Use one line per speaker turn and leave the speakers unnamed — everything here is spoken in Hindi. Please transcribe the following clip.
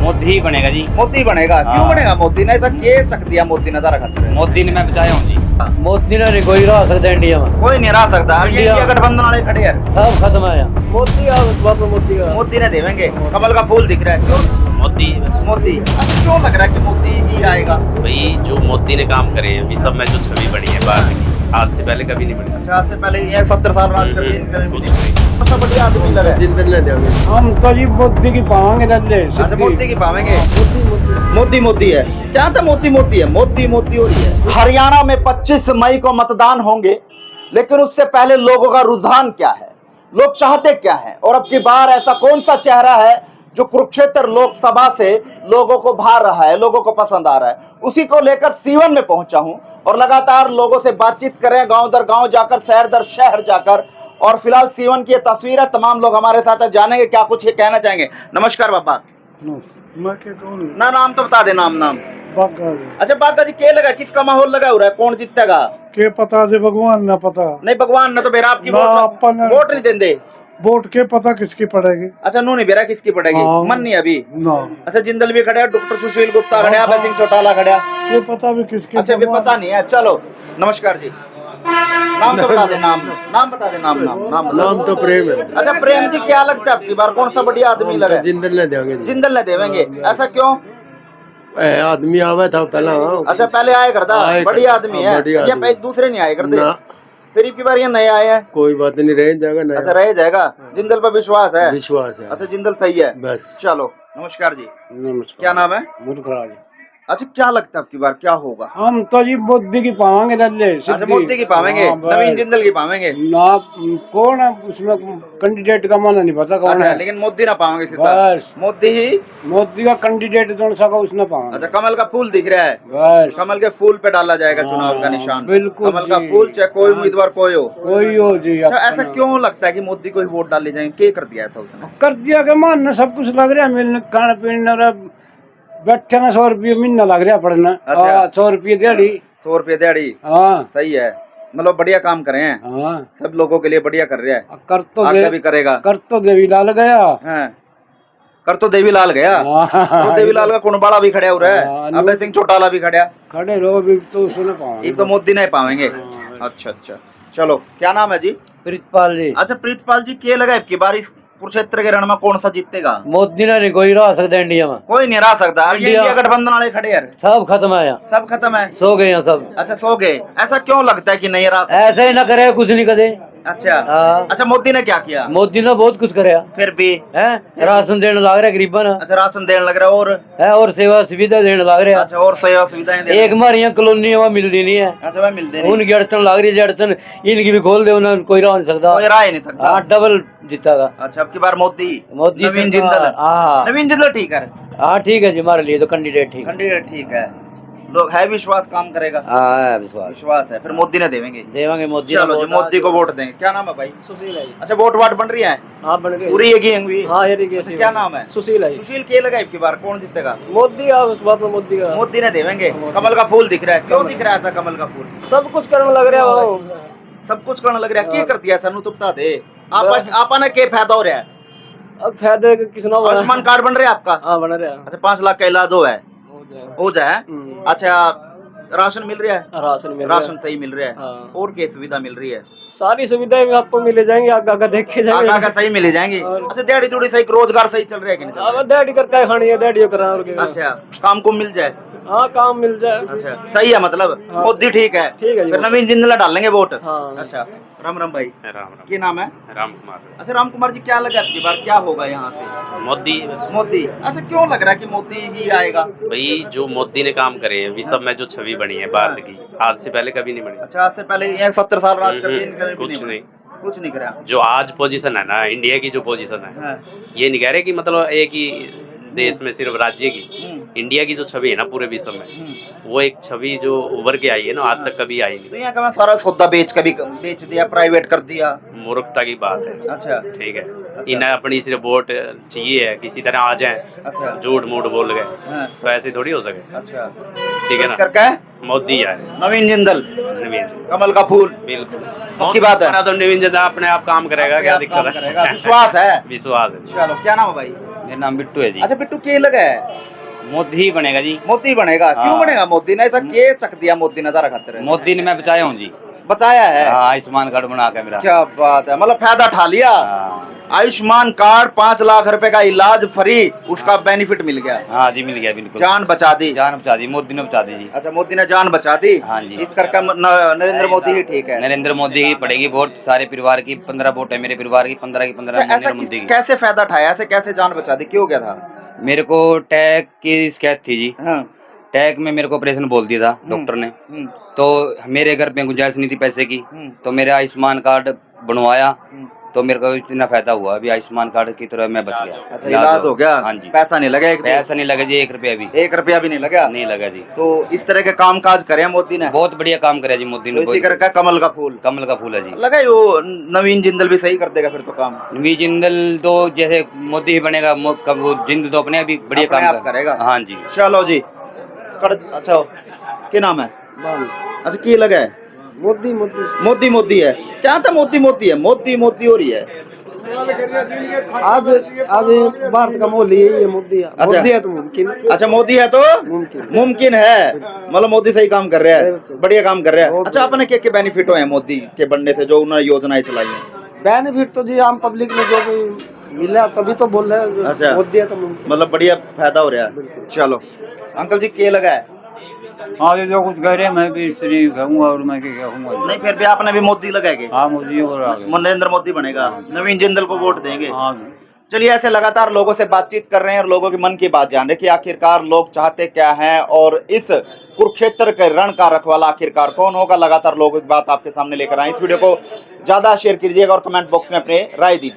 मोदी ही बनेगा जी।
मोदी बनेगा। क्यों बनेगा मोदी ने? ऐसा के चक दिया मोदी ने? जरा खतरे
मोदी ने मैं बचाया हूँ जी।
मोदी ने नहीं कोई रह सकता इंडिया में।
कोई नहीं रह सकता। ये
इंडिया
गठबंधन वाले खड़े हैं,
सब खत्म है यहाँ। मोदी मोदी का
मोदी ने देवेंगे। कमल का फूल दिख रहा है। क्यों
मोदी
मोदी? अब क्यों लग रहा है कि मोदी ही आएगा?
भाई जो मोदी ने काम करे अभी सब में जो छवि बनी है भारत की, आज से पहले कभी नहीं बनी।
अच्छा, आज से पहले ये 70 साल राज कर
कुछ नहीं।
सबसे बढ़िया आदमी लगा है।
हम तो जी मोदी की पावांगे नल्ले।
अच्छा, मोदी की पावेंगे। मोदी मोदी है क्या? था मोदी मोदी है, मोदी मोदी हो रही है। हरियाणा में 25 मई को मतदान होंगे, लेकिन उससे पहले लोगों का रुझान क्या है, लोग चाहते क्या है, और अब की बार ऐसा कौन सा चेहरा है जो कुरुक्षेत्र लोकसभा से लोगों को भा रहा है, लोगों को पसंद आ रहा है, उसी को लेकर सीवन में पहुंचा हूं और लगातार लोगों से बातचीत करें, गांव दर गांव जाकर, शहर दर शहर जाकर। और फिलहाल सीवन की ये तस्वीर है, तमाम लोग हमारे साथ हैं, जानेंगे क्या कुछ ये कहना चाहेंगे। नमस्कार बाबा। ना नाम तो बता दे, नाम नाम। अच्छा बागा जी, के लगा, किसका माहौल लगा हो रहा है, कौन जीतेगा?
के पता दे भगवान ना पता।
नहीं भगवान ने तो बेरा आपकी वोट नहीं देंगे।
वोट के पता किसकी पड़ेगी?
अच्छा नो नहीं बेरा किसकी पड़ेगी?
हाँ।
मन नहीं अभी
ना।
अच्छा, जिंदल भी खड़ा, डॉक्टर सुशील गुप्ता खड़ा, अभय सिंह चौटाला खड़ा।
ये पता भी किसकी?
अच्छा भी पता नहीं है। चलो नमस्कार जी। नाम तो बता दे, नाम नाम बता दे, नाम नाम नाम बता।
नाम तो प्रेम है।
अच्छा प्रेम जी, क्या लगता है आपकी बार कौन सा बढ़िया आदमी लगा?
जिंदल ने देंगे।
जिंदल ने देवेंगे। ऐसा क्यों?
आदमी आवा था पहला।
अच्छा पहले आया करता, बढ़िया आदमी है। ये दूसरे नहीं आए करते, फिर की बार ये नए आए हैं।
कोई बात नहीं, रह जाएगा नया।
अच्छा रह जाएगा। जिंदल पर विश्वास है?
विश्वास है।
अच्छा जिंदल सही है
बस।
चलो नमस्कार जी।
नमस्कार।
क्या नाम है?
मुरखराज।
अच्छा क्या लगता है आपकी बार क्या होगा?
हम तो जी मोदी की पावांगे नल्ले।
अच्छा मोदी की पावेंगे, नवीन जिंदल की पावेंगे
ना। कौन है उसमें कैंडिडेट का मन नहीं पता कौन
अच्छा,
है,
लेकिन मोदी ना पावेंगे सीधा।
बस
मोदी ही।
मोदी का कैंडिडेट कौन सा का उसने पावांगे।
अच्छा कमल का फूल दिख रहा है,
बस
कमल के फूल पे डाला जाएगा चुनाव का निशान।
बिल्कुल
कमल का
जी।
फूल, चाहे कोई उम्मीदवार कोई हो।
कोई हो जी।
अच्छा ऐसा क्यों लगता है कि मोदी को ही वोट डाले जाएंगे? क्या कर दिया ऐसा उसने?
कर दिया के मान सब कुछ लग रहा है, मिलने खाने पीने बैठे ना 100 रुपये महीना लग रहा पड़ना।
अच्छा।
100 रुपये दिहाड़ी।
100 रुपये दिहाड़ी।
हाँ
सही है, मतलब बढ़िया काम करे हैं।
हाँ
सब लोगों के लिए बढ़िया कर रहा है।
कर तो
आगे भी करेगा।
कर तो देवीलाल गया।
हाँ। कर तो देवीलाल गया। तो देवीलाल का कुणबाड़ा भी खड़ा हो रहा है, अभय सिंह चौटाला भी खड़ा।
खड़े रहो भी तो उसने पाएंगे।
ये तो मोदी नहीं पावेंगे। अच्छा अच्छा चलो, क्या नाम है जी?
प्रीतपाल जी।
अच्छा प्रीतपाल जी, क्या लगा आपकी बार इस कुरुक्षेत्र के रण में कौन सा जीतेगा?
मोदी ने नहीं कोई रह सकता इंडिया में।
कोई नहीं रह सकता। ये इंडिया गठबंधन वाले खड़े हैं,
सब खत्म है यहाँ।
सब खत्म है,
सो गए यहाँ सब।
अच्छा सो गए। ऐसा क्यों लगता है कि नहीं रह सकता?
ऐसे ही ना करे, कुछ नहीं करे।
अच्छा
हाँ।
अच्छा, मोदी ने क्या किया?
मोदी ने बहुत कुछ करे
फिर भी
है, राशन देने लग रहा है गरीबा ना।
अच्छा राशन देने लग रहा है, और
है और सेवा सुविधा देने लग रहा है।
अच्छा और सेवा सुविधाएं दे।
एक हमारे यहाँ कॉलोनी वहाँ मिलती नहीं है।
अच्छा वह मिलते नहीं,
उनकी अड़चन लग रही है, अड़चन इनकी भी खोल दे, उन्हें कोई रह नहीं सकता।
कोई रह ही नहीं सकता।
हाँ डबल जीता।
अच्छा अब की बार मोदी
मोदी
नवीन जिंदल।
हाँ
नवीन जिंदल ठीक है,
हाँ ठीक है जी, हमारे लिए तो कैंडिडेट ठीक है।
कैंडिडेट ठीक है, लोग है विश्वास काम करेगा।
हाँ विश्वास
विश्वास है, फिर मोदी ने देवेंगे।
देवांगे मोदी।
चलो जी मोदी को वोट देंगे। क्या नाम है भाई?
सुशील है।
अच्छा वोट वाट बन रही है?
हाँ बन गई
पूरी एक ही हुई।
हाँ ये
अच्छा, क्या नाम है?
सुशील है।
सुशील के लगा आपकी बार कौन जीतेगा?
मोदी का उस बात में मोदी का
मोदी ने देवेंगे। कमल का फूल दिख रहा है, क्यों दिख रहा है कमल का फूल?
सब कुछ करने लग रहा है।
सब कुछ करने लग रहा है। क्या कर दिया सनू तो बता दे। आपा ने क्या फायदा हो रहा है?
अब फायदे किसना
आयुष्मान कार्ड बन रहा है आपका?
हाँ बन रहा है।
अच्छा 5 लाख का इलाज हो है, हो जाए। अच्छा राशन मिल रहा है? राशन सही मिल रहा है।
हाँ।
और क्या सुविधा मिल रही है?
सारी सुविधाएं आपको मिल जाएंगी, आगे देखे
आगा सही मिल जाएंगी। अच्छा दिहाड़ी थोड़ी सही, रोजगार सही चल रहा है कि नहीं चल रहा है?
दिहाड़ी करके खानी है, दिहाड़ी करा।
अच्छा काम को मिल जाए।
हाँ काम मिल जाए।
अच्छा सही है, मतलब
हाँ।
मोदी ठीक है।
ठीक है जी।
फिर नवीन जिंदल डालेंगे वोट।
हाँ।
अच्छा राम राम भाई।
राम राम।
क्या नाम है?
राम कुमार।
अच्छा राम कुमार जी, क्या लगा आपकी बार क्या होगा यहाँ से?
मोदी।
मोदी। ऐसा क्यों लग रहा है कि मोदी ही आएगा?
भाई जो मोदी ने काम करे अभी सब में जो छवि बनी है भारत की, आज से पहले कभी नहीं बनी।
अच्छा आज से पहले ये 70 साल राज करके
कुछ नहीं,
कुछ नहीं करा।
जो आज पोजीशन है ना इंडिया की, जो पोजीशन है
हाँ।
ये नहीं कह रहे कि मतलब एक ही देश में सिर्फ राज्य की, इंडिया की जो छवि है ना पूरे विश्व में, वो एक छवि जो उभर के आई है ना, आज तक कभी आई
तो
नहीं।
यहाँ का मैं सारा सौदा बेच दिया, प्राइवेट कर दिया।
मूर्खता की बात है।
अच्छा
ठीक है, इन्हें अपनी सिर्फ वोट चाहिए है, किसी तरह आ जाए,
अच्छा
झूठ मूठ बोल गए
हाँ।
तो ऐसे थोड़ी हो सके।
अच्छा
ठीक है ना,
करके
मोदी आए,
नवीन जिंदल,
नवीन
कमल का फूल।
बिल्कुल
पक्की बात है।
तो नवीन जिंदल अपने आप काम करेगा, क्या
काम
दिक्कत
करेगा,
है?
विश्वास है।
विश्वास है।
चलो क्या नाम है भाई?
मेरा नाम बिट्टू है जी।
अच्छा बिट्टू के लगा है
मोदी ही बनेगा जी।
मोदी बनेगा क्यों
हाँ।
बनेगा मोदी ने ऐसा के चक दिया मोदी ने जरा खातिर
मोदी ने मैं बचाया हूँ जी।
बचाया है
हाँ, आयुष्मान कार्ड बना के मेरा।
क्या बात है मतलब फायदा उठा लिया
हाँ
आयुष्मान कार्ड 5 लाख रुपए का इलाज फ्री उसका बेनिफिट मिल गया
हाँ जी, मिल गया बिल्कुल।
जान बचा दी
जान बचा दी, मोदी ने बचा दी जी।
अच्छा मोदी ने जान बचा दी
हाँ जी।
इस करके नरेंद्र मोदी ही ठीक है
नरेंद्र मोदी की पड़ेगी वोट, सारे परिवार की 15 वोट है मेरे परिवार की, 15 की 15
अच्छा, ऐसा
नरेंद्र मोदी की।
कैसे फायदा उठाया ऐसे कैसे जान बचा दी क्यों गया था
मेरे को टैग की शिकायत थी जी।
हाँ
टैग में मेरे को ऑपरेशन बोल दिया था डॉक्टर ने, तो मेरे घर पे गुंजाइश नहीं थी पैसे की, तो मेरा आयुष्मान कार्ड बनवाया, तो मेरे को इतना फायदा हुआ अभी आयुष्मान कार्ड की तरह मैं बच गया।
अच्छा इलाज हो गया
हाँ जी।
पैसा नहीं लगा एक
पैसा नहीं लगा जी, 1 रुपया भी
1 रुपया भी नहीं लगा
नहीं लगा जी।
तो इस तरह के काम काज करे मोदी ने
बहुत बढ़िया काम करे जी मोदी ने।
तो इसी करके कमल का फूल
है जी।
लगा वो नवीन जिंदल भी सही कर देगा फिर तो काम
नवीन जिंदल तो जैसे मोदी ही बनेगा, वो जिंदल तो अपने अभी बढ़िया
अपने
काम
आप करेगा
हाँ जी।
चलो जी अच्छा क्या नाम है अच्छा की लगा है
मोदी मोदी
मोदी मोदी है क्या था मोदी मोदी है मोदी मोदी हो रही है
आज आज भारत का मोदी यही है मोदी
अच्छा।
मोदी है तो मुमकिन
अच्छा मोदी है तो
मुमकिन
मुमकिन है मतलब मोदी सही काम कर रहा है
बिल्कुल।
बढ़िया काम कर रहा है
बहुत
अच्छा अपने क्या बेनिफिट हुए हैं मोदी के बनने से जो उन्होंने योजनाएं चलाई हैं
बेनिफिट तो जी आम पब्लिक में जो भी मिला तभी तो बोल रहे हैं
अच्छा।
मोदी है तो मुमकिन
मतलब बढ़िया फायदा हो रहा है
बिल्कुल।
चलो अंकल जी के लगा है
हाँ ये जो कुछ कह रहे हैं मैं भी इसलिए कहूँगा और मैं क्या कहूँगा।
नहीं फिर भी आपने भी मोदी लगाएंगे
हाँ मोदी और आगे।
नरेंद्र मोदी बनेगा नवीन जिंदल को वोट देंगे
हाँ
चलिए ऐसे लगातार लोगों से बातचीत कर रहे हैं और लोगों के मन की बात जान रहे हैं कि आखिरकार लोग चाहते क्या हैं और इस कुरुक्षेत्र के रण का रखवाला आखिरकार कौन होगा लगातार लोगों की बात आपके सामने लेकर आए इस वीडियो को ज्यादा शेयर कीजिएगा और कमेंट बॉक्स में अपने राय दीजिए।